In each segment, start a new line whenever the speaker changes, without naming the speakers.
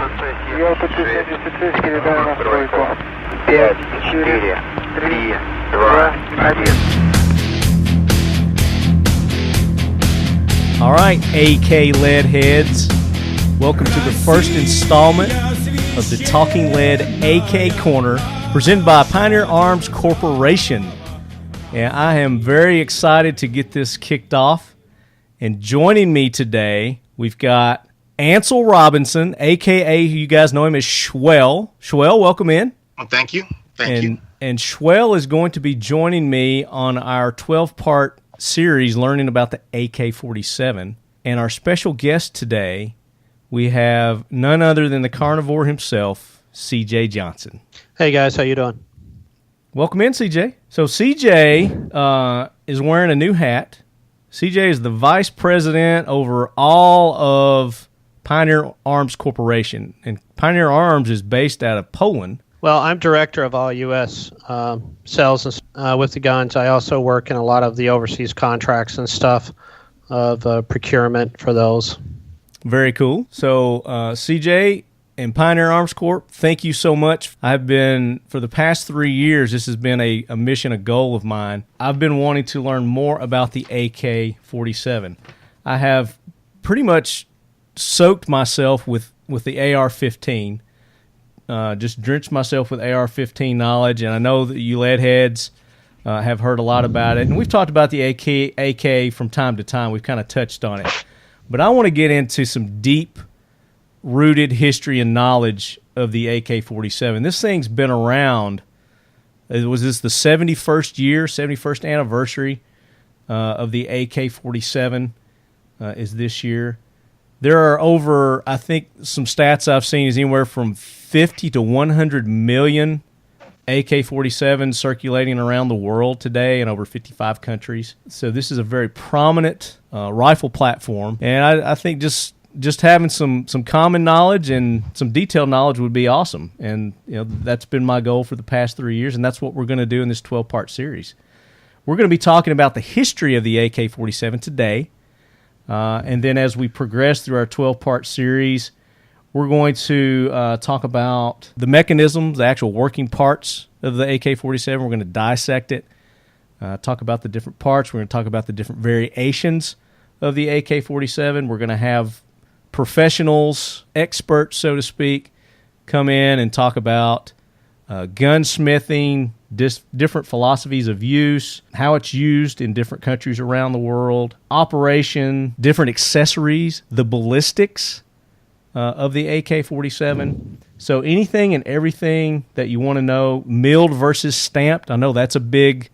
Я ПТ-73, передаю настройку. 5, 4, 3, 2, 1.
All right, AK lead heads, welcome to the first installment of the Talking Lead AK Korner, presented by Pioneer Arms Corporation. And I am very excited to get this kicked off. And joining me today, we've got Ansel Robinson, a.k.a. you guys know him as Schwell. Schwell, welcome in.
Well, thank you. Thank you.
And Schwell is going to be joining me on our 12-part series learning about the AK-47. And our special guest today, we have none other than the carnivore himself, CJ Johnson.
Hey, guys. How you doing?
Welcome in, CJ. So CJ is wearing a new hat. CJ is the vice president over all of Pioneer Arms Corporation. And Pioneer Arms is based out of Poland.
Well, I'm director of all U.S. Sales with the guns. I also work in a lot of the overseas contracts and stuff of procurement for those.
Very cool. So CJ and Pioneer Arms Corp, thank you so much. I've been, for the past 3 years, this has been a mission, a goal of mine. I've been wanting to learn more about the AK-47. I have pretty much soaked myself with the AR-15, just drenched myself with AR-15 knowledge, and I know that you lead heads have heard a lot about it. And we've talked about the AK from time to time. We've kind of touched on it. But I want to get into some deep-rooted history and knowledge of the AK-47. This thing's been around. Was this the 71st anniversary of the AK-47 is this year. There are over, I think some stats I've seen is anywhere from 50 to 100 million AK-47 circulating around the world today in over 55 countries. So this is a very prominent rifle platform. And I think just having some common knowledge and some detailed knowledge would be awesome. And that's been my goal for the past 3 years, and that's what we're going to do in this 12-part series. We're going to be talking about the history of the AK-47 today. And then as we progress through our 12-part series, we're going to talk about the mechanisms, the actual working parts of the AK-47. We're going to dissect it, talk about the different parts. We're going to talk about the different variations of the AK-47. We're going to have professionals, experts, so to speak, come in and talk about gunsmithing, different philosophies of use, how it's used in different countries around the world, operation, different accessories, the ballistics of the AK-47. So anything and everything that you want to know, milled versus stamped. I know that's a big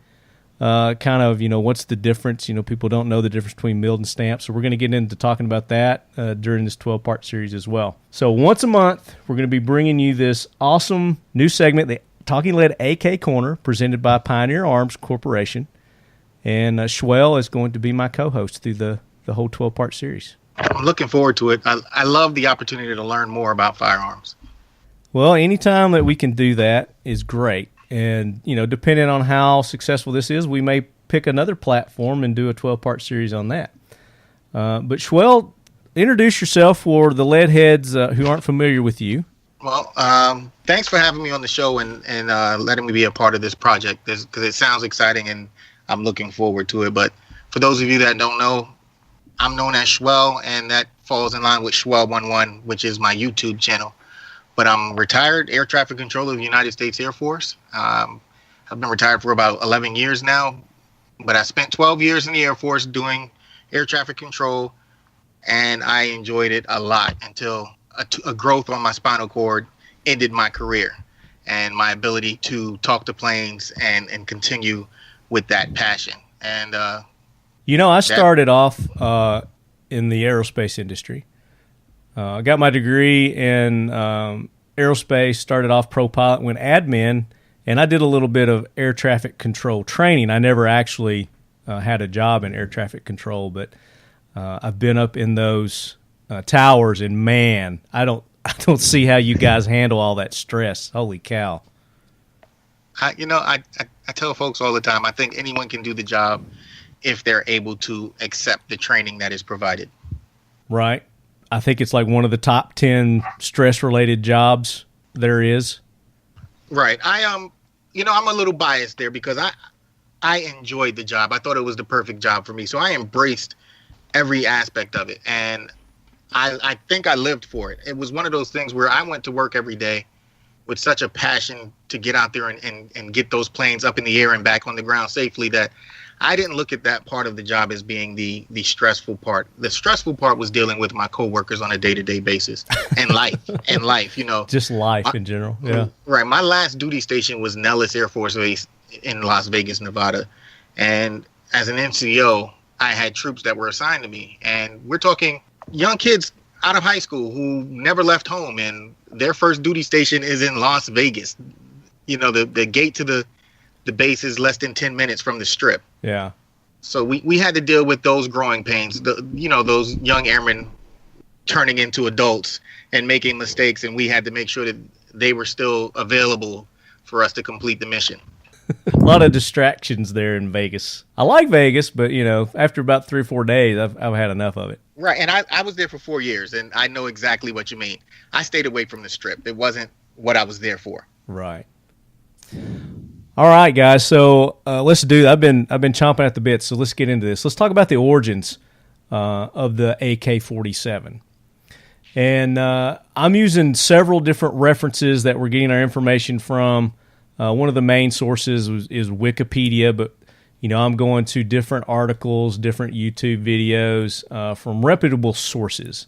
kind of, what's the difference? People don't know the difference between milled and stamped. So we're going to get into talking about that during this 12-part series as well. So once a month, we're going to be bringing you this awesome new segment, the Talking Lead AK Korner, presented by Pioneer Arms Corporation. And Schwell is going to be my co-host through the whole 12-part series.
I'm looking forward to it. I love the opportunity to learn more about firearms.
Well, anytime that we can do that is great. And, depending on how successful this is, we may pick another platform and do a 12-part series on that. But Schwell, introduce yourself for the lead heads who aren't familiar with you.
Well, thanks for having me on the show and letting me be a part of this project, because it sounds exciting and I'm looking forward to it. But for those of you that don't know, I'm known as Schwell, and that falls in line with Schwell11, which is my YouTube channel. But I'm retired air traffic controller of the United States Air Force. I've been retired for about 11 years now, but I spent 12 years in the Air Force doing air traffic control, and I enjoyed it a lot until a growth on my spinal cord ended my career and my ability to talk to planes and continue with that passion. And
I started off in the aerospace industry. I got my degree in aerospace, started off pro pilot, went admin, and I did a little bit of air traffic control training. I never actually had a job in air traffic control, but I've been up in those towers, and man, I don't see how you guys handle all that stress. Holy cow.
I tell folks all the time, I think anyone can do the job if they're able to accept the training that is provided.
Right. I think it's like one of the top 10 stress-related jobs there is.
Right. I'm a little biased there because I enjoyed the job. I thought it was the perfect job for me. So I embraced every aspect of it. And I think I lived for it. It was one of those things where I went to work every day with such a passion to get out there and get those planes up in the air and back on the ground safely that I didn't look at that part of the job as being the stressful part. The stressful part was dealing with my coworkers on a day-to-day basis and life,
Just life in general. Yeah.
Right. My last duty station was Nellis Air Force Base in Las Vegas, Nevada. And as an NCO, I had troops that were assigned to me. And we're talking young kids out of high school who never left home, and their first duty station is in Las Vegas. The gate to the base is less than 10 minutes from the strip.
Yeah.
So we had to deal with those growing pains, those young airmen turning into adults and making mistakes, and we had to make sure that they were still available for us to complete the mission.
A lot of distractions there in Vegas. I like Vegas, but after about 3 or 4 days, I've had enough of it.
Right, and I was there for 4 years, and I know exactly what you mean. I stayed away from the strip. It wasn't what I was there for.
Right. All right, guys. So let's do that. I've been chomping at the bit. So let's get into this. Let's talk about the origins of the AK-47. And I'm using several different references that we're getting our information from. One of the main sources is Wikipedia, but I'm going to different articles, different YouTube videos from reputable sources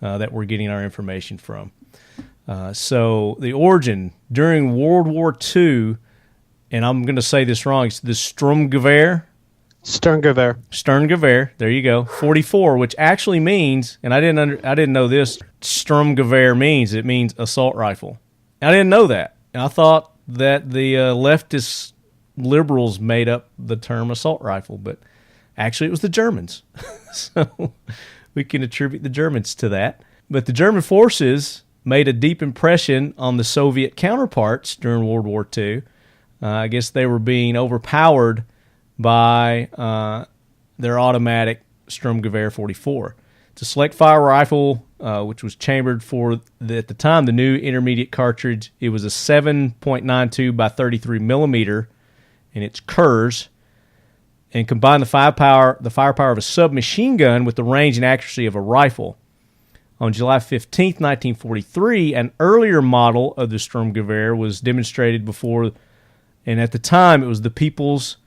that we're getting our information from. So the origin during World War II, and I'm going to say this wrong, it's the Sturmgewehr. Sturmgewehr. There you go. 44, which actually means, and I didn't know this. Sturmgewehr means assault rifle. I didn't know that. And I thought that the leftist liberals made up the term assault rifle, but actually it was the Germans. So we can attribute the Germans to that. But the German forces made a deep impression on the Soviet counterparts during World War II. I guess they were being overpowered by their automatic Sturmgewehr 44. It's a select fire rifle, which was chambered for, at the time, the new intermediate cartridge. It was a 7.92 by 33 millimeter, and it's Kurz, and combined the firepower of a submachine gun with the range and accuracy of a rifle. On July 15th, 1943, an earlier model of the Sturmgewehr was demonstrated before, and at the time it was the People's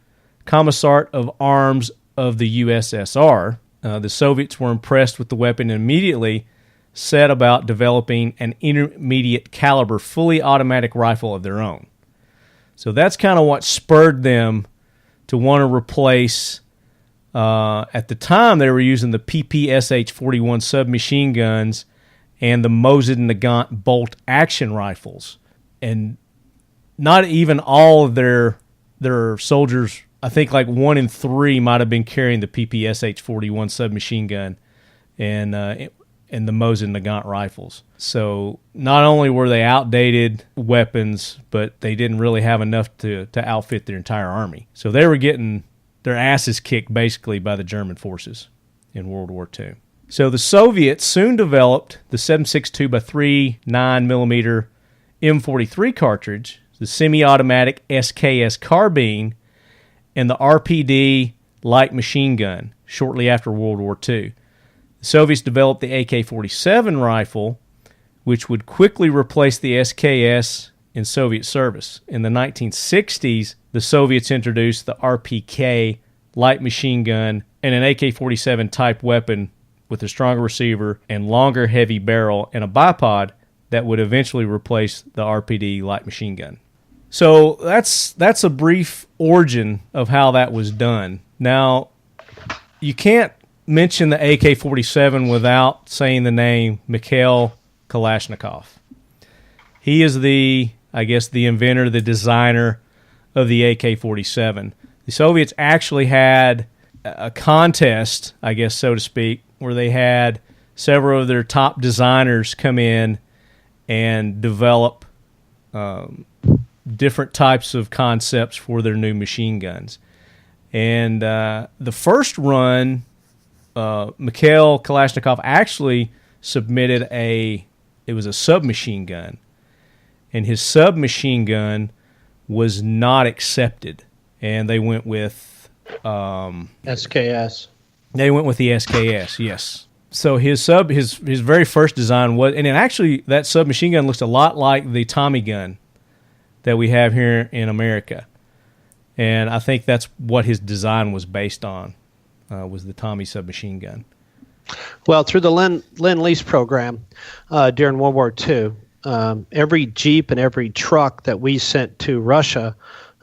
Commissariat of Arms of the USSR. The Soviets were impressed with the weapon and immediately set about developing an intermediate caliber fully automatic rifle of their own. So that's kind of what spurred them to want to replace, at the time they were using the PPSH-41 submachine guns and the Mosin Nagant bolt action rifles. And not even all of their soldiers, I think like 1 in 3 might have been carrying the PPSH-41 submachine gun and the Mosin Nagant rifles. So not only were they outdated weapons, but they didn't really have enough to outfit their entire army. So they were getting their asses kicked basically by the German forces in World War II. So the Soviets soon developed the 7.62 by 3.9 millimeter M43 cartridge, the semi-automatic SKS carbine, and the RPD light machine gun shortly after World War II. The Soviets developed the AK-47 rifle, which would quickly replace the SKS in Soviet service. In the 1960s, the Soviets introduced the RPK light machine gun and an AK-47 type weapon with a stronger receiver and longer heavy barrel and a bipod that would eventually replace the RPD light machine gun. So that's a brief origin of how that was done. Now, you can't mention the AK-47 without saying the name Mikhail Kalashnikov. He is the inventor, the designer of the AK-47. The Soviets actually had a contest, I guess so to speak, where they had several of their top designers come in and develop different types of concepts for their new machine guns. And the first run, Mikhail Kalashnikov actually submitted it was a submachine gun, and his submachine gun was not accepted, and they went with
SKS.
They went with the SKS, yes. So his very first design was, and actually that submachine gun looks a lot like the Tommy gun that we have here in America, and I think that's what his design was based on, was the Tommy submachine gun.
Well, through the Lend-Lease program during World War II, every Jeep and every truck that we sent to Russia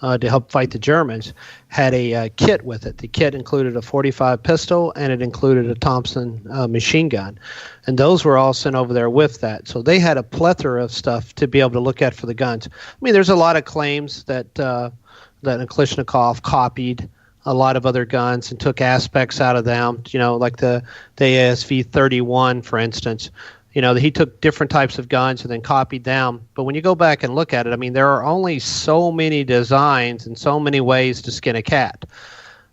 to help fight the Germans had a kit with it. The kit included a .45 pistol, and it included a Thompson machine gun. And those were all sent over there with that. So they had a plethora of stuff to be able to look at for the guns. I mean, there's a lot of claims that Kalashnikov copied a lot of other guns and took aspects out of them, like the ASV-31, for instance. He took different types of guns and then copied them. But when you go back and look at it, I mean, there are only so many designs and so many ways to skin a cat.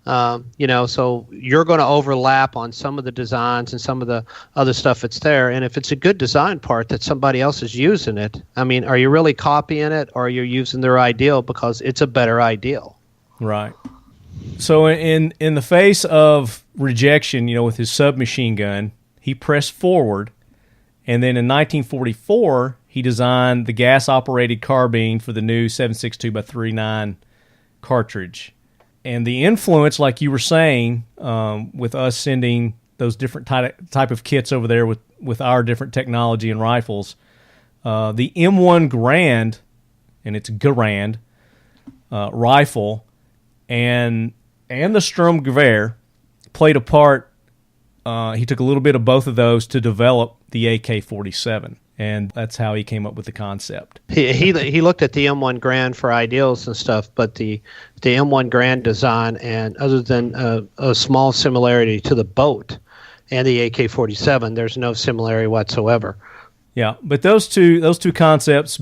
So you're going to overlap on some of the designs and some of the other stuff that's there. And if it's a good design part that somebody else is using it, I mean, are you really copying it, or are you using their ideal because it's a better ideal?
Right. So in the face of rejection, with his submachine gun, he pressed forward, and then in 1944, he designed the gas-operated carbine for the new 7.62x39 cartridge. And the influence, like you were saying, with us sending those different type of kits over there with our different technology and rifles, the M1 Garand, and it's Garand rifle, and the Sturmgewehr played a part. He took a little bit of both of those to develop the AK-47, and that's how he came up with the concept.
He looked at the M1 Garand for ideals and stuff, but the M1 Garand design, and other than a small similarity to the boat and the AK-47, there's no similarity whatsoever.
Yeah, but those two concepts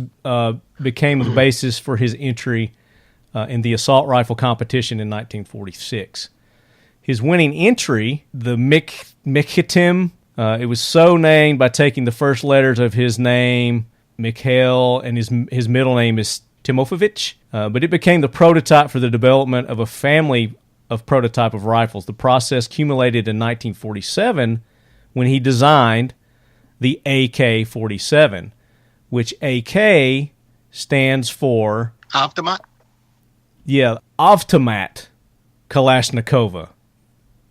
became the basis for his entry in the assault rifle competition in 1946. His winning entry, the Mikhitim, it was so named by taking the first letters of his name, Mikhail, and his middle name is Timofevich, but it became the prototype for the development of a family of prototype of rifles. The process culminated in 1947 when he designed the AK-47, which AK stands for...
Automat?
Yeah, Automat Kalashnikova,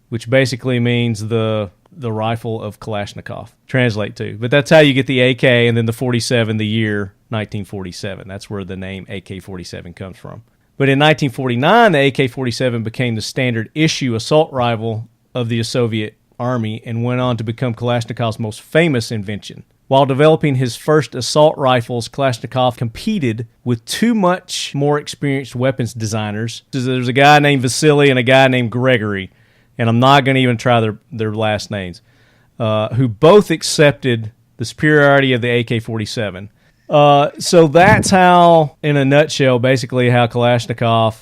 which basically means the rifle of Kalashnikov, translate to. But that's how you get the AK, and then the 47, the year 1947. That's where the name AK-47 comes from. But in 1949, the AK-47 became the standard issue assault rifle of the Soviet Army and went on to become Kalashnikov's most famous invention. While developing his first assault rifles, Kalashnikov competed with two much more experienced weapons designers. There's a guy named Vasily and a guy named Gregory, and I'm not going to even try their last names, who both accepted the superiority of the AK-47. So that's how, in a nutshell, basically how Kalashnikov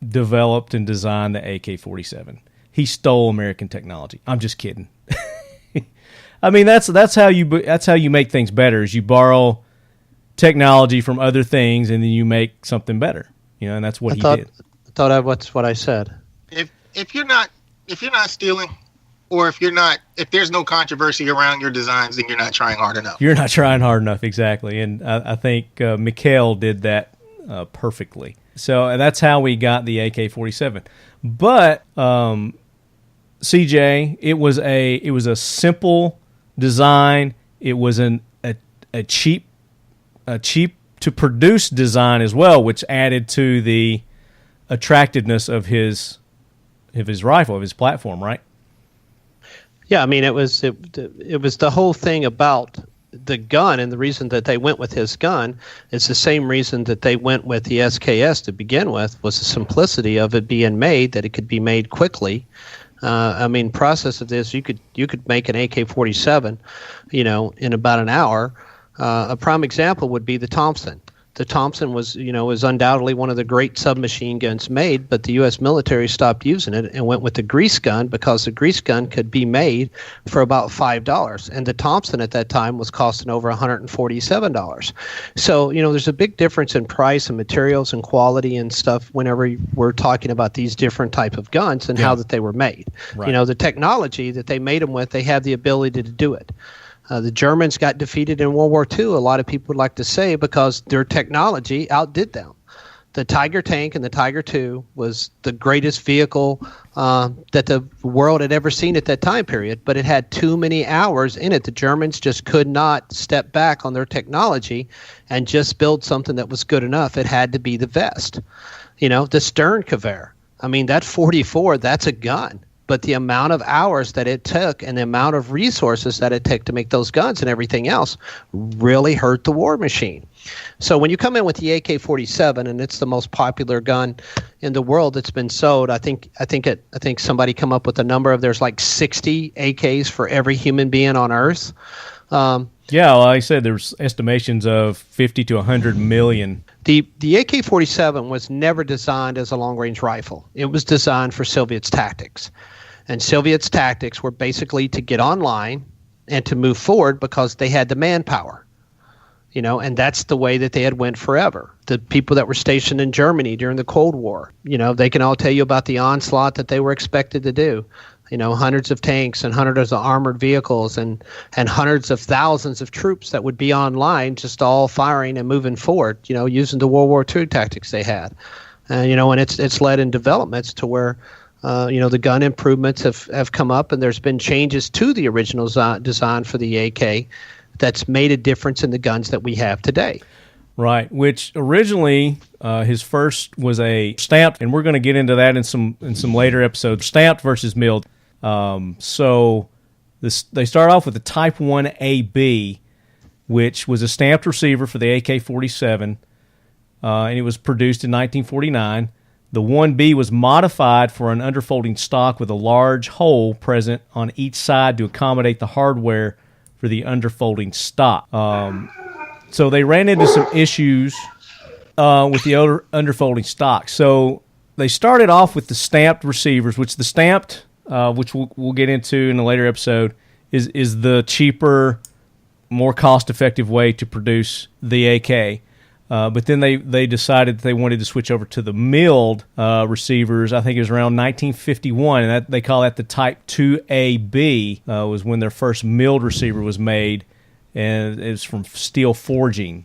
developed and designed the AK-47. He stole American technology. I'm just kidding. I mean, that's how you make things better. Is you borrow technology from other things and then you make something better. And that's what he did.
I thought that's what I said.
If you're not stealing, or if there's no controversy around your designs, then you're not trying hard enough.
You're not trying hard enough, exactly. And I think Mikhail did that perfectly. So that's how we got the AK-47. But CJ, it was a simple design. It was a cheap to produce design as well, which added to the attractiveness of his rifle, of his platform, right?
Yeah, I mean, it was the whole thing about the gun, and the reason that they went with his gun is the same reason that they went with the SKS to begin with, was the simplicity of it being made, that it could be made quickly. I mean, process of this, you could make an AK-47, in about an hour. A prime example would be the Thompson. The Thompson was undoubtedly one of the great submachine guns made, but the U.S. military stopped using it and went with the grease gun because the grease gun could be made for about $5, and the Thompson at that time was costing over $147. So there's a big difference in price and materials and quality and stuff whenever we're talking about these different type of guns and how that they were made.
Right.
The technology that they made them with, they have the ability to do it. The Germans got defeated in World War II, a lot of people would like to say, because their technology outdid them. The Tiger tank and the Tiger II was the greatest vehicle that the world had ever seen at that time period, but it had too many hours in it. The Germans just could not step back on their technology and just build something that was good enough. It had to be the Vest. The Sterngewehr. I mean, that 44, that's a gun. But the amount of hours that it took and the amount of resources that it took to make those guns and everything else really hurt the war machine. So when you come in with the AK-47, and it's the most popular gun in the world that's been sold, I think somebody come up with a number of there's like 60 AKs for every human being on Earth.
Yeah, like I said, there's estimations of 50 to 100 million.
The AK-47 was never designed as a long-range rifle. It was designed for Soviets' tactics. And Soviets' tactics were basically to get online and to move forward because they had the manpower. And that's the way that they had went forever. The people that were stationed in Germany during the Cold War, they can all tell you about the onslaught that they were expected to do. Hundreds of tanks and hundreds of armored vehicles and hundreds of thousands of troops that would be online just all firing and moving forward, using the World War II tactics they had. And it's led in developments to where, the gun improvements have come up, and there's been changes to the original design for the AK that's made a difference in the guns that we have today.
Right, which originally his first was a stamped, and we're going to get into that in some later episodes, stamped versus milled. So they start off with the Type 1 AB, which was a stamped receiver for the AK-47, and it was produced in 1949. The 1B was modified for an underfolding stock with a large hole present on each side to accommodate the hardware for the underfolding stock. So they ran into some issues with the underfolding stock. So they started off with the stamped receivers, which the stamped, which we'll get into in a later episode, is the cheaper, more cost-effective way to produce the AK. But then they decided that they wanted to switch over to the milled receivers. I think it was around 1951, and they call that the Type 2AB, was when their first milled receiver was made, and it was from steel forging.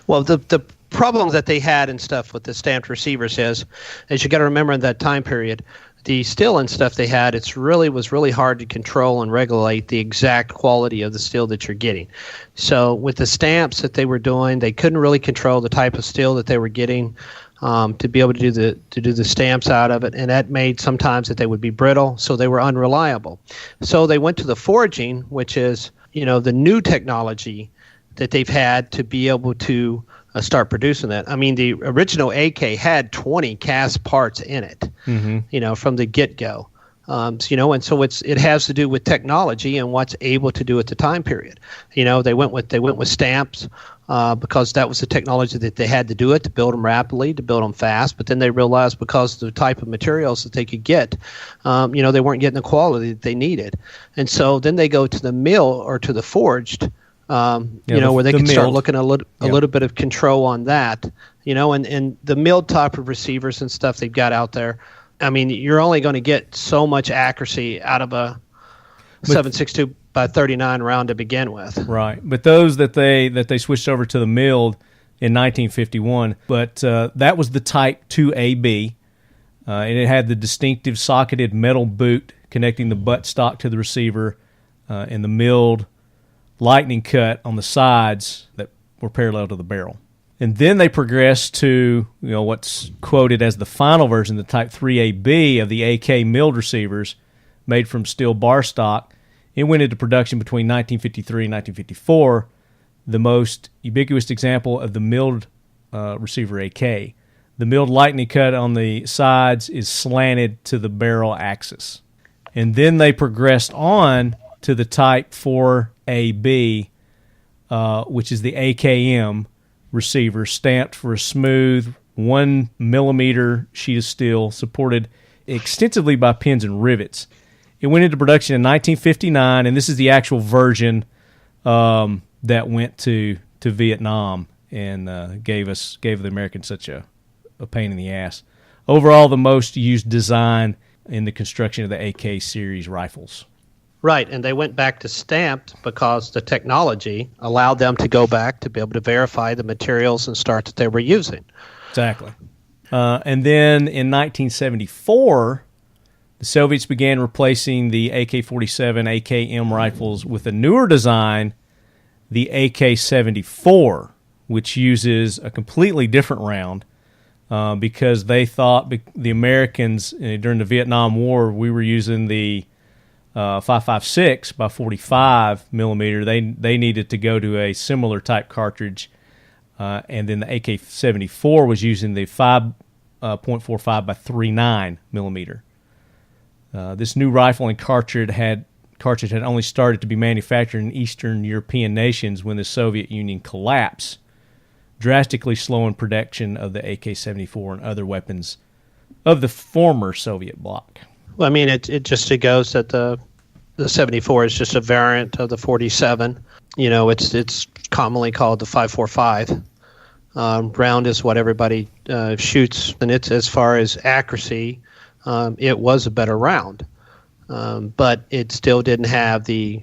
Well, the problem that they had and stuff with the stamped receivers is you got to remember in that time period, the steel and stuff they had, was really hard to control and regulate the exact quality of the steel that you're getting. So with the stamps that they were doing, they couldn't really control the type of steel that they were getting to be able to do the stamps out of it, and that made sometimes that they would be brittle, so they were unreliable. So they went to the forging, which is the new technology that they've had to be able to start producing that. I mean, the original AK had 20 cast parts in it, from the get-go. And so it has to do with technology and what's able to do at the time period. They went with stamps because that was the technology that they had to do it, to build them rapidly, to build them fast. But then they realized because of the type of materials that they could get, they weren't getting the quality that they needed. And so then they go to the mill or to the forged, where they can start looking a little bit of control on that, and the milled type of receivers and stuff they've got out there. I mean, you're only going to get so much accuracy out of a 7.62 by 39 round to begin with. Right,
but those that they switched over to the milled in 1951, but that was the Type 2AB, and it had the distinctive socketed metal boot connecting the butt stock to the receiver, and the milled lightning cut on the sides that were parallel to the barrel. And then they progressed to what's quoted as the final version, the Type 3AB of the AK milled receivers made from steel bar stock. It went into production between 1953 and 1954, the most ubiquitous example of the milled receiver AK. The milled lightning cut on the sides is slanted to the barrel axis. And then they progressed on to the Type 4AB, which is the AKM, receiver stamped for a smooth 1 millimeter sheet of steel supported extensively by pins and rivets. It went into production in 1959, and this is the actual version that went to Vietnam and gave the Americans such a pain in the ass. Overall, the most used design in the construction of the AK series rifles.
Right, and they went back to stamped because the technology allowed them to go back to be able to verify the materials and start that they were using.
Exactly. And then in 1974, the Soviets began replacing the AK-47 AKM rifles with a newer design, the AK-74, which uses a completely different round because they thought the Americans, during the Vietnam War, we were using the 5.56 by 45 millimeter. They needed to go to a similar type cartridge, and then the AK-74 was using the 5.45 by 39 millimeter. This new rifle and cartridge had only started to be manufactured in Eastern European nations when the Soviet Union collapsed, drastically slowing production of the AK-74 and other weapons of the former Soviet bloc.
Well, I mean, it goes that the 74 is just a variant of the 47. You know, it's commonly called the 5.45. Round is what everybody shoots, and it's, as far as accuracy, it was a better round, but it still didn't have the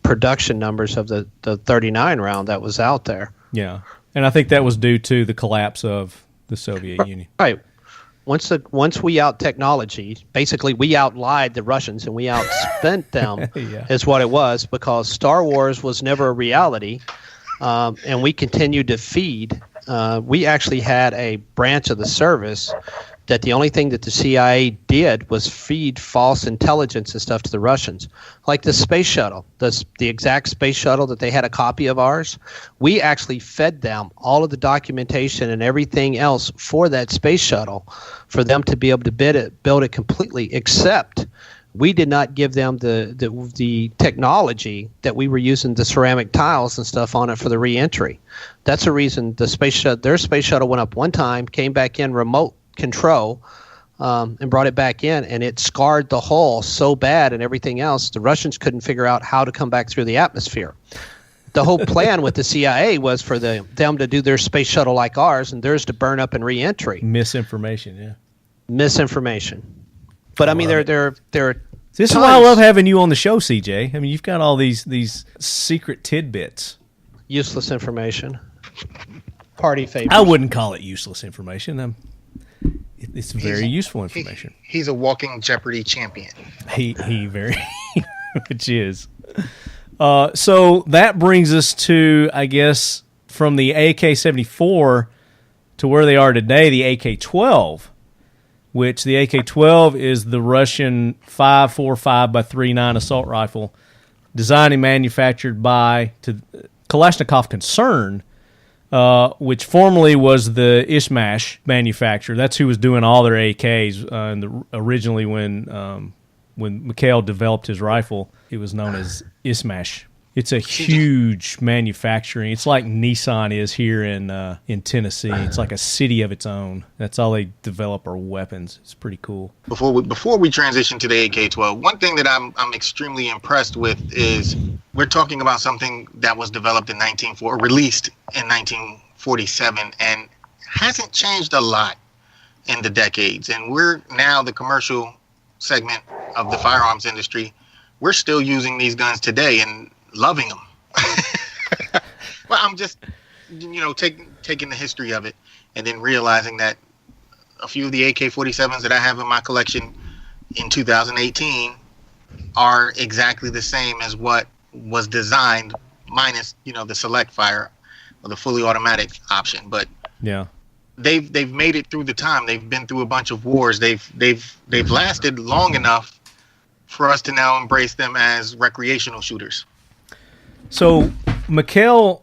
production numbers of the 39 round that was out there.
Yeah, and I think that was due to the collapse of the Soviet Union.
Right. Once we out technology, basically we outlied the Russians and we outspent them,
Yeah.
is what it was, because Star Wars was never a reality, and we continued to feed. We actually had a branch of the service that the only thing that the CIA did was feed false intelligence and stuff to the Russians. Like the space shuttle, the exact space shuttle that they had a copy of ours, we actually fed them all of the documentation and everything else for that space shuttle for them to be able to build it completely, except we did not give them the technology that we were using, the ceramic tiles and stuff on it for the re-entry. That's the reason their space shuttle went up one time, came back in remote control, and brought it back in, and it scarred the hull so bad and everything else, the Russians couldn't figure out how to come back through the atmosphere. The whole plan with the CIA was for them to do their space shuttle like ours, and theirs to burn up and re-entry.
Misinformation, yeah.
Misinformation. But I mean, they're
This is why I love having you on the show, CJ. I mean, you've got all these secret tidbits.
Useless information. Party favors.
I wouldn't call it useless information. It's very useful information.
He's a walking Jeopardy champion.
He very which is. So that brings us to, I guess, from the AK-74 to where they are today, the AK-12, which the AK-12 is the Russian 5.45 by 3.9 assault rifle, designed and manufactured by Kalashnikov concern, which formerly was the Ismash manufacturer. That's who was doing all their AKs. Originally, when Mikhail developed his rifle, it was known as Ismash. It's a huge manufacturing. It's like Nissan is here in Tennessee. It's like a city of its own. That's all they develop are weapons. It's pretty cool.
Before we transition to the AK-12, one thing that I'm extremely impressed with is we're talking about something that was developed in released in 1947 and hasn't changed a lot in the decades. And we're now the commercial segment of the firearms industry. We're still using these guns today and loving them. Well, I'm just, taking the history of it and then realizing that a few of the AK-47s that I have in my collection in 2018 are exactly the same as what was designed, minus, the select fire or the fully automatic option. But
yeah,
they've made it through the time. They've been through a bunch of wars. They've lasted long enough for us to now embrace them as recreational shooters.
So Mikhail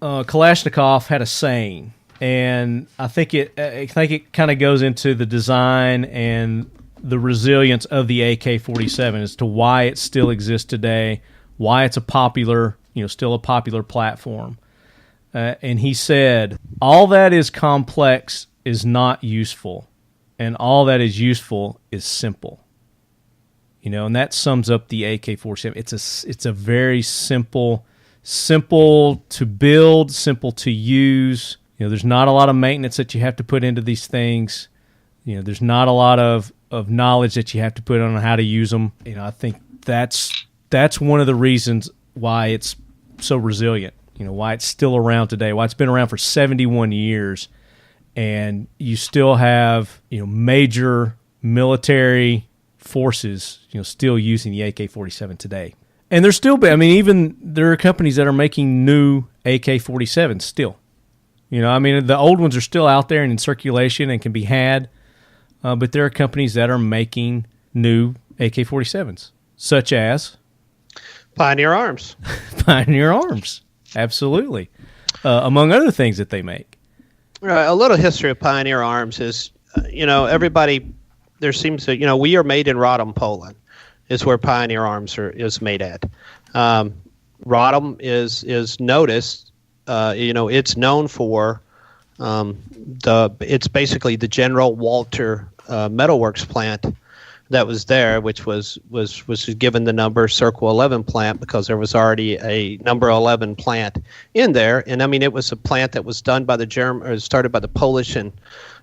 Kalashnikov had a saying, and I think it kind of goes into the design and the resilience of the AK-47 as to why it still exists today, why it's still a popular platform. and he said, all that is complex is not useful, and all that is useful is simple. You know, and that sums up the AK-47. It's a very simple to build, simple to use. You know, there's not a lot of maintenance that you have to put into these things. You know, there's not a lot of knowledge that you have to put on how to use them. You know, I think that's one of the reasons why it's so resilient. You know, why it's still around today, why it's been around for 71 years, and you still have, you know, major military forces, you know, still using the AK-47 today. And there's still, I mean, even there are companies that are making new AK-47s still. You know, I mean, the old ones are still out there and in circulation and can be had, but there are companies that are making new AK-47s, such as
Pioneer Arms.
Pioneer Arms, absolutely, among other things that they make.
Right. A little history of Pioneer Arms is, you know, everybody, there seems to, you know, we are made in Rodom, Poland, is where Pioneer Arms is made at. Rodom is noticed, you know, it's known for it's basically the General Walter Metalworks plant that was there, which was given the number Circle 11 plant because there was already a number 11 plant in there. And I mean, it was a plant that was done by started by the Polish in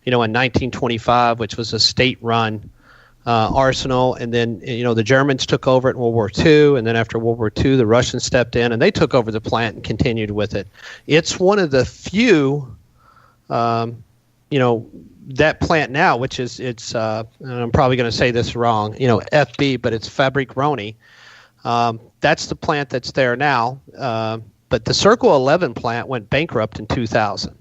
1925, which was a state-run arsenal. And then, you know, the Germans took over it in World War II. And then after World War II, the Russians stepped in and they took over the plant and continued with it. It's one of the few, you know, that plant now, which is and I'm probably going to say this wrong, you know, FB, but it's Fabric-Roni. That's the plant that's there now. But the Circle 11 plant went bankrupt in 2000.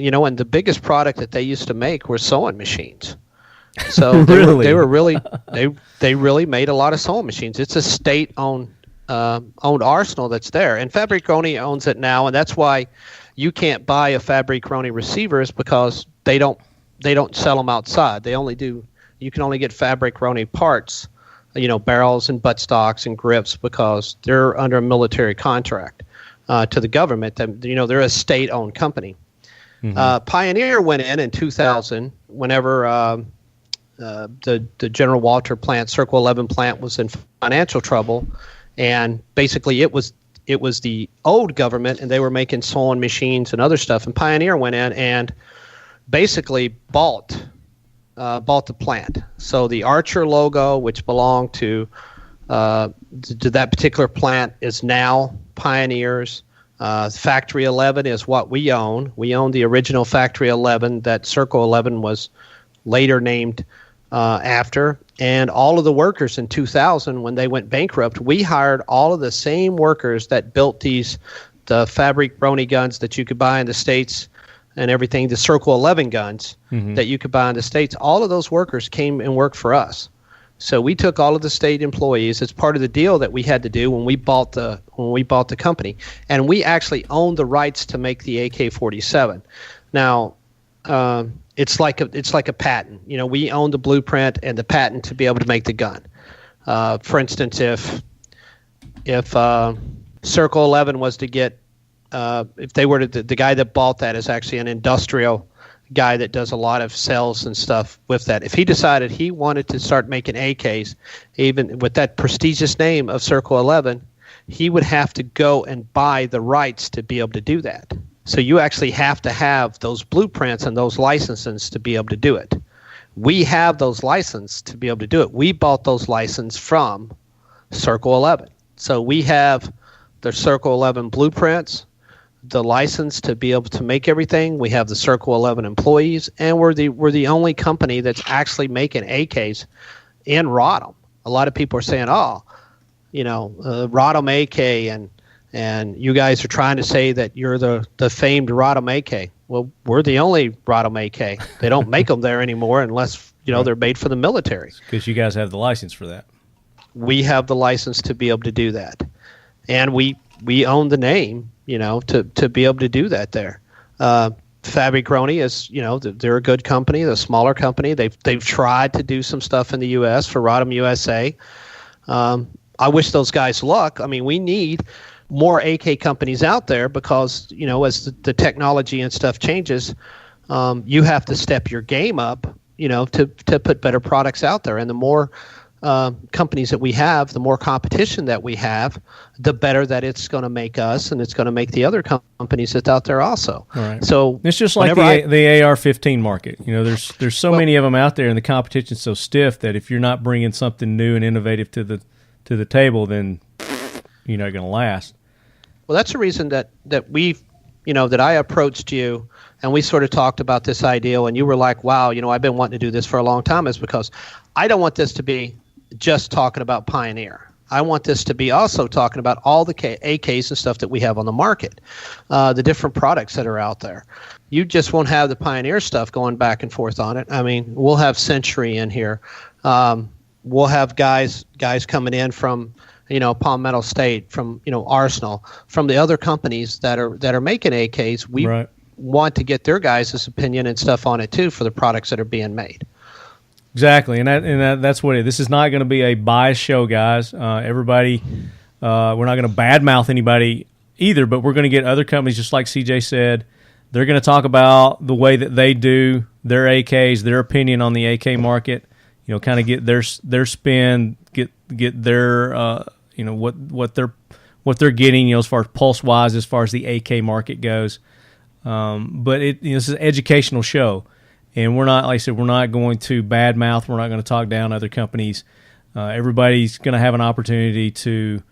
You know, and the biggest product that they used to make were sewing machines. So they really made a lot of sewing machines. It's a state-owned arsenal that's there, and Fabric-Roni owns it now, and that's why you can't buy a Fabric-Roni receivers because they don't sell them outside. You can only get Fabric-Roni parts, you know, barrels and buttstocks and grips because they're under a military contract to the government. That, you know, they're a state-owned company. Mm-hmm. Pioneer went in 2000 whenever the General Walter plant, Circle 11 plant, was in financial trouble, and basically it was the old government, and they were making sewing machines and other stuff. And Pioneer went in and basically bought the plant. So the Archer logo, which belonged to that particular plant, is now Pioneer's. Factory 11 is what we own. We own the original Factory 11 that Circle 11 was later named after. And all of the workers in 2000, when they went bankrupt, we hired all of the same workers that built the Fabric-Roni guns that you could buy in the States and everything, the Circle 11 guns that you could buy in the States. All of those workers came and worked for us. So we took all of the state employees. It's part of the deal that we had to do when we bought the company, and we actually owned the rights to make the AK-47. Now, it's like a patent. You know, we own the blueprint and the patent to be able to make the gun. For instance, if Circle 11 was to get, if they were to, the guy that bought that is actually an industrial guy that does a lot of sales and stuff with that. If he decided he wanted to start making AKs, even with that prestigious name of Circle 11, he would have to go and buy the rights to be able to do that. So you actually have to have those blueprints and those licenses to be able to do it. We have those licenses to be able to do it. We bought those licenses from Circle 11. So we have the Circle 11 blueprints, the license to be able to make everything. We have the Circle 11 employees, and we're the only company that's actually making AKs in Rodom. A lot of people are saying, "Oh, you know, Rodom AK," and you guys are trying to say that you're the famed Rodom AK. Well, we're the only Rodom AK. They don't make them there anymore unless, you know, they're made for the military.
Because you guys have the license for that.
We have the license to be able to do that, and we own the name, you know, to be able to do that there. Fabric-Roni is, you know, they're a good company, the smaller company. They've tried to do some stuff in the U.S. for Rodom USA. I wish those guys luck. I mean, we need more AK companies out there because, as the technology and stuff changes, you have to step your game up, to put better products out there. And the more companies that we have, the more competition that we have, the better that it's going to make us, and it's going to make the other companies that's out there also.
Right.
So
it's just like the AR-15 market. There's so many of them out there, and the competition's so stiff that if you're not bringing something new and innovative to the table, then you're not going to last.
Well, that's the reason that we, that I approached you, and we sort of talked about this idea, and you were like, wow, I've been wanting to do this for a long time, is because I don't want this to be just talking about Pioneer. I want this to be also talking about all the AKs and stuff that we have on the market, the different products that are out there. You just won't have the Pioneer stuff going back and forth on it. I mean, we'll have Century in here. We'll have guys coming in from, Palmetto State, from, Arsenal, from the other companies that are making AKs. We want to get their guys' opinion and stuff on it too for the products that are being made.
Exactly, and that's what it is. This is not going to be a biased show, guys. Everybody, we're not going to badmouth anybody either, but we're going to get other companies, just like CJ said. They're going to talk about the way that they do their AKs, their opinion on the AK market. Kind of get their spin, get their what they're getting, as far as pulse wise, as far as the AK market goes. But this is an educational show. And we're not, like I said, we're not going to badmouth. We're not going to talk down other companies. Everybody's going to have an opportunity to,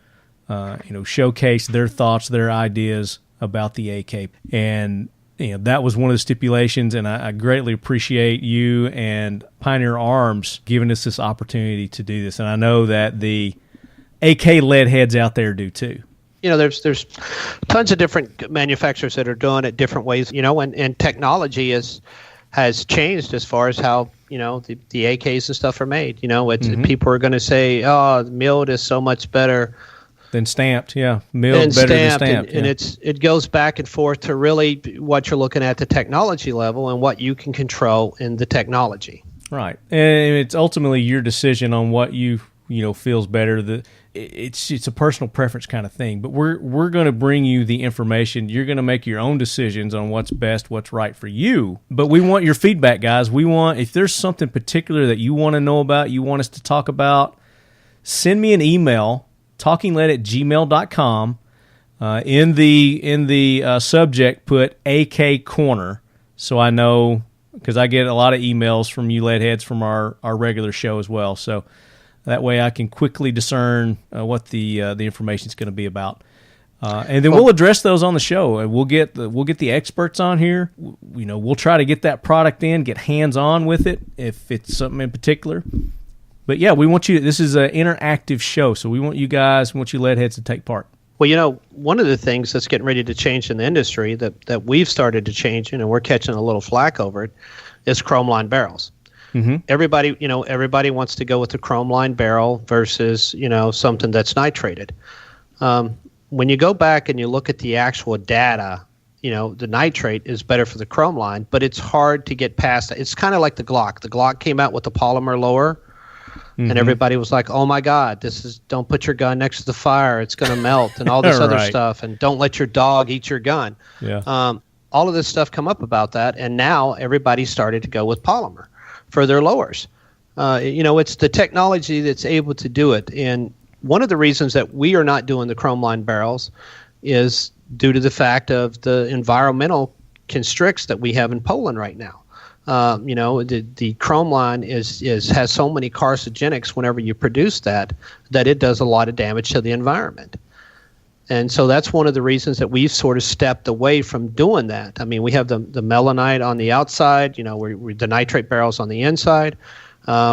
showcase their thoughts, their ideas about the AK. And that was one of the stipulations. And I greatly appreciate you and Pioneer Arms giving us this opportunity to do this. And I know that the AK lead heads out there do too.
There's tons of different manufacturers that are doing it different ways. And technology has changed as far as how the AKs and stuff are made. People are going to say, "Oh, milled is so much better
than stamped." Yeah, milled better than stamped.
And it goes back and forth to really what you're looking at the technology level and what you can control in the technology.
Right, and it's ultimately your decision on what you feels better. It's a personal preference kind of thing, but we're going to bring you the information. You're going to make your own decisions on what's best, what's right for you. But we want your feedback, guys. If there's something particular that you want to know about, you want us to talk about, send me an email, talkingled@gmail.com. In the subject, put AK Korner, so I know, because I get a lot of emails from you lead heads from our regular show as well. So that way I can quickly discern what the information is going to be about. And then we'll address those on the show. We'll get the experts on here. We'll try to get that product in, get hands-on with it if it's something in particular. But yeah, we want you. This is an interactive show, so we want you lead heads to take part.
Well, one of the things that's getting ready to change in the industry that we've started to change, and we're catching a little flack over it, is chrome line barrels. Mm-hmm. Everybody wants to go with the chrome line barrel versus, something that's nitrated. When you go back and you look at the actual data, the nitrate is better for the chrome line, but it's hard to get past that. It's kind of like the Glock. The Glock came out with the polymer lower, mm-hmm. and everybody was like, oh my God, don't put your gun next to the fire. It's going to melt and all this other stuff. And don't let your dog eat your gun. Yeah. All of this stuff come up about that. And now everybody started to go with polymer for their lowers. It's the technology that's able to do it. And one of the reasons that we are not doing the chrome line barrels is due to the fact of the environmental constricts that we have in Poland right now. The chrome line has so many carcinogenics whenever you produce that it does a lot of damage to the environment. And so that's one of the reasons that we've sort of stepped away from doing that. I mean, we have the melanite on the outside, we're the nitrate barrels on the inside,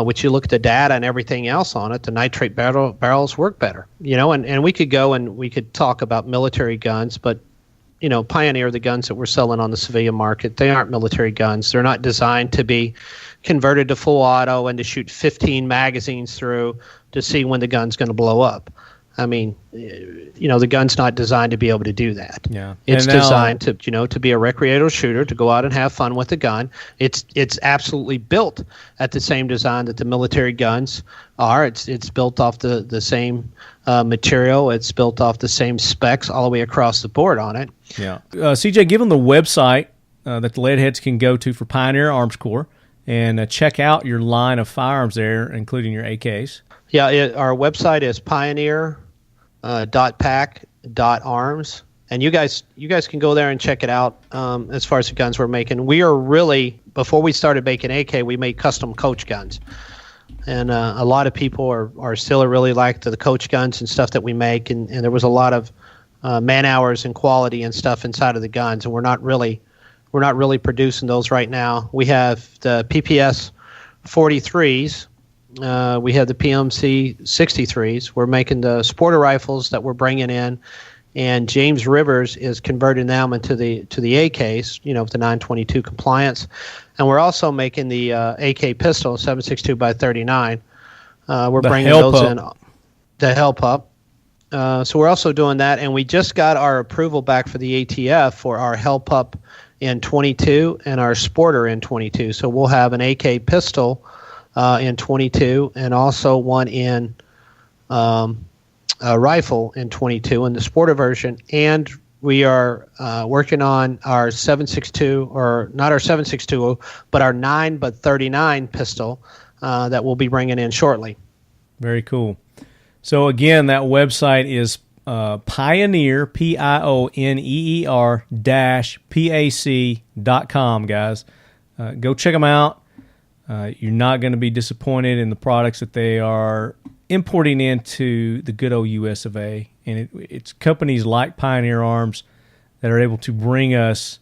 which you look at the data and everything else on it, the nitrate barrels work better. And we could go and we could talk about military guns, but, Pioneer, the guns that we're selling on the civilian market, they aren't military guns. They're not designed to be converted to full auto and to shoot 15 magazines through to see when the gun's going to blow up. I mean, the gun's not designed to be able to do that.
Yeah.
It's
And now-
designed to be a recreational shooter, to go out and have fun with the gun. It's absolutely built at the same design that the military guns are. It's built off the same material. It's built off the same specs all the way across the board on it.
Yeah. CJ, give them the website that the leadheads can go to for Pioneer Arms Corp and check out your line of firearms there, including your AKs.
Yeah, our website is pioneer.pack.arms, and you guys can go there and check it out. As far as the guns we're making, we are really, before we started making AK, we made custom coach guns, and a lot of people are still really like the coach guns and stuff that we make, and there was a lot of man hours and quality and stuff inside of the guns, and we're not really producing those right now. We have the PPS 43s. We have the PMC 63s. We're making the Sporter rifles that we're bringing in, and James Rivers is converting them into the AKs, with the 922 compliance. And we're also making the AK pistol 7.62 by 39. We're bringing those in. The help up. So we're also doing that, and we just got our approval back for the ATF for our help up in 22 and our Sporter in 22. So we'll have an AK pistol in 22, and also one in a rifle in 22 in the Sporter version. And we are working on our 7.62, or not our 7.62, but our 9x39 pistol that we'll be bringing in shortly.
Very cool. So again, that website is Pioneer, PIONEER-PAC.com, guys. Go check them out. You're not going to be disappointed in the products that they are importing into the good old US of A. And it's companies like Pioneer Arms that are able to bring us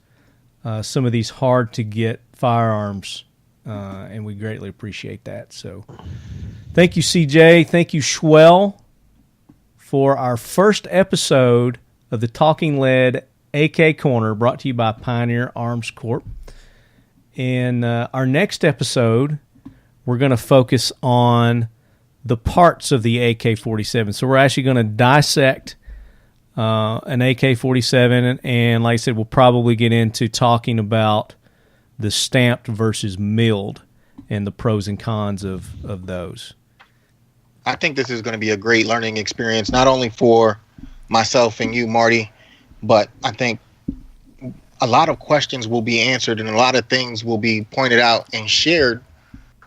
some of these hard-to-get firearms, and we greatly appreciate that. So thank you, CJ. Thank you, Schwell, for our first episode of the Talking Lead AK Korner, brought to you by Pioneer Arms Corp. In our next episode, we're going to focus on the parts of the AK-47. So we're actually going to dissect an AK-47, and like I said, we'll probably get into talking about the stamped versus milled and the pros and cons of those.
I think this is going to be a great learning experience, not only for myself and you, Marty, but I think a lot of questions will be answered and a lot of things will be pointed out and shared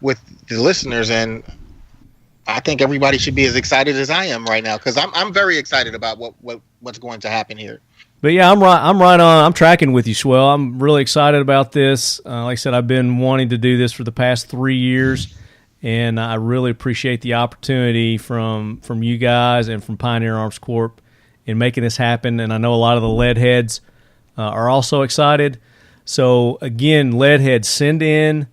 with the listeners. And I think everybody should be as excited as I am right now, because I'm very excited about what's going to happen here.
But yeah, I'm right on. I'm tracking with you, Swell. I'm really excited about this. Like I said, I've been wanting to do this for the past 3 years, and I really appreciate the opportunity from you guys and from Pioneer Arms Corp in making this happen. And I know a lot of the lead heads are also excited. So again, lead heads, send in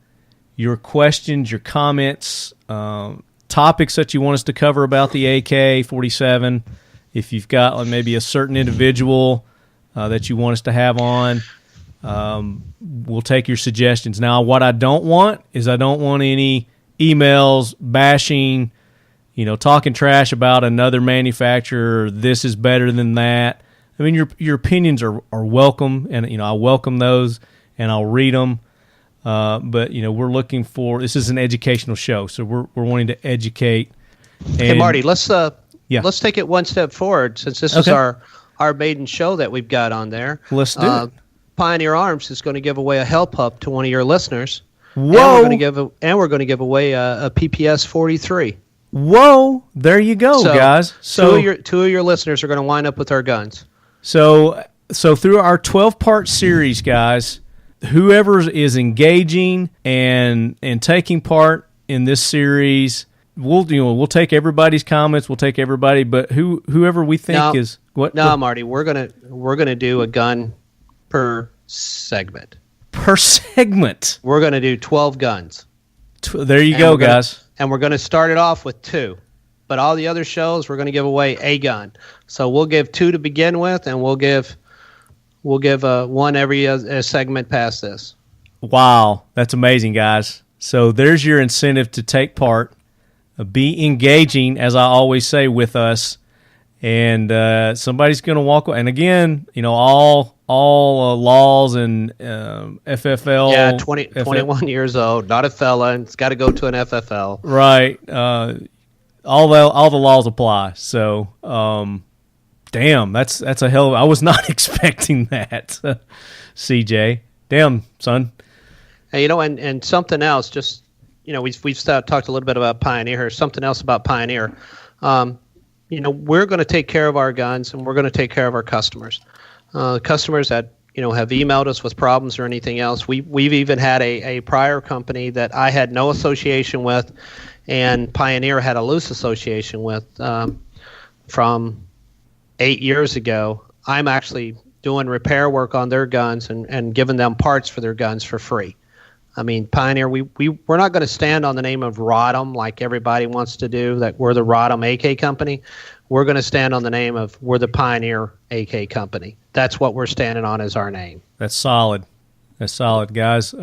your questions, your comments, topics that you want us to cover about the AK-47. If you've got maybe a certain individual that you want us to have on, we'll take your suggestions. Now, what I don't want is I don't want any emails bashing, talking trash about another manufacturer. This is better than that. I mean, your opinions are welcome, and I welcome those, and I'll read them. But we're looking for, this is an educational show, so we're wanting to educate.
Hey, Marty, let's take it one step forward, since this is our maiden show that we've got on there.
Let's do it.
Pioneer Arms is going to give away a help up to one of your listeners.
Whoa!
And we're going to give away a PPS 43.
Whoa! There you go, guys. So
two of your listeners are going to line up with our guns.
So through our 12-part series, guys, whoever is engaging and taking part in this series, we'll take everybody's comments. We'll take everybody, but whoever we think is what?
No, Marty, we're gonna do a gun per segment.
Per segment.
We're gonna do 12 guns.
There you go, guys.
And we're gonna start it off with 2. But all the other shows, we're going to give away a gun. So we'll give 2 to begin with, and we'll give one every segment past this.
Wow, that's amazing, guys. So there's your incentive to take part. Be engaging, as I always say, with us, and somebody's going to walk away. And again, all laws and FFL.
Yeah, 21 years old, not a felon. It's got to go to an FFL.
Right. All the laws apply. So, damn, that's a hell of. I was not expecting that, CJ. Damn, son.
Hey, and something else. Just we've talked a little bit about Pioneer here. Something else about Pioneer. We're going to take care of our guns, and we're going to take care of our customers. Customers that have emailed us with problems or anything else. We've even had a prior company that I had no association with, and Pioneer had a loose association with from 8 years ago. I'm actually doing repair work on their guns and giving them parts for their guns for free. I mean, Pioneer, we're not going to stand on the name of Rodham like everybody wants to do, that we're the Rodham AK company. We're going to stand on the name of we're the Pioneer AK company. That's what we're standing on as our name.
That's solid. That's solid, guys.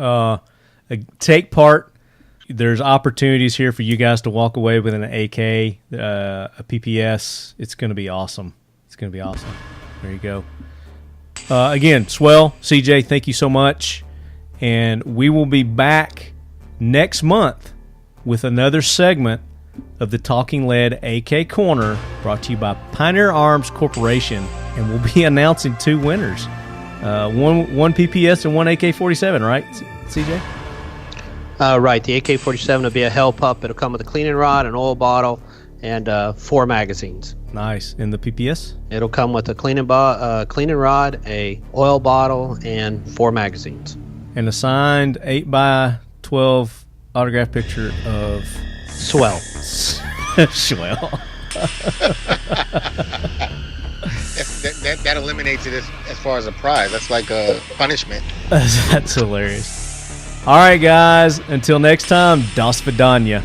Take part. There's opportunities here for you guys to walk away with an AK, a PPS. It's going to be awesome. It's going to be awesome. There you go. Again, swell. CJ, thank you so much. And we will be back next month with another segment of the Talking Lead AK Korner, brought to you by Pioneer Arms Corporation. And we'll be announcing 2 winners. One PPS and one AK-47, right, CJ?
Right. The AK-47 will be a hell pup. It'll come with a cleaning rod, an oil bottle, and 4 magazines.
Nice. And the PPS?
It'll come with a cleaning rod, a oil bottle, and 4 magazines. And
a signed 8x12 autograph picture of
Swell.
Swell.
that eliminates it as far as a prize. That's like a punishment.
That's hilarious. All right, guys. Until next time, das vidanya.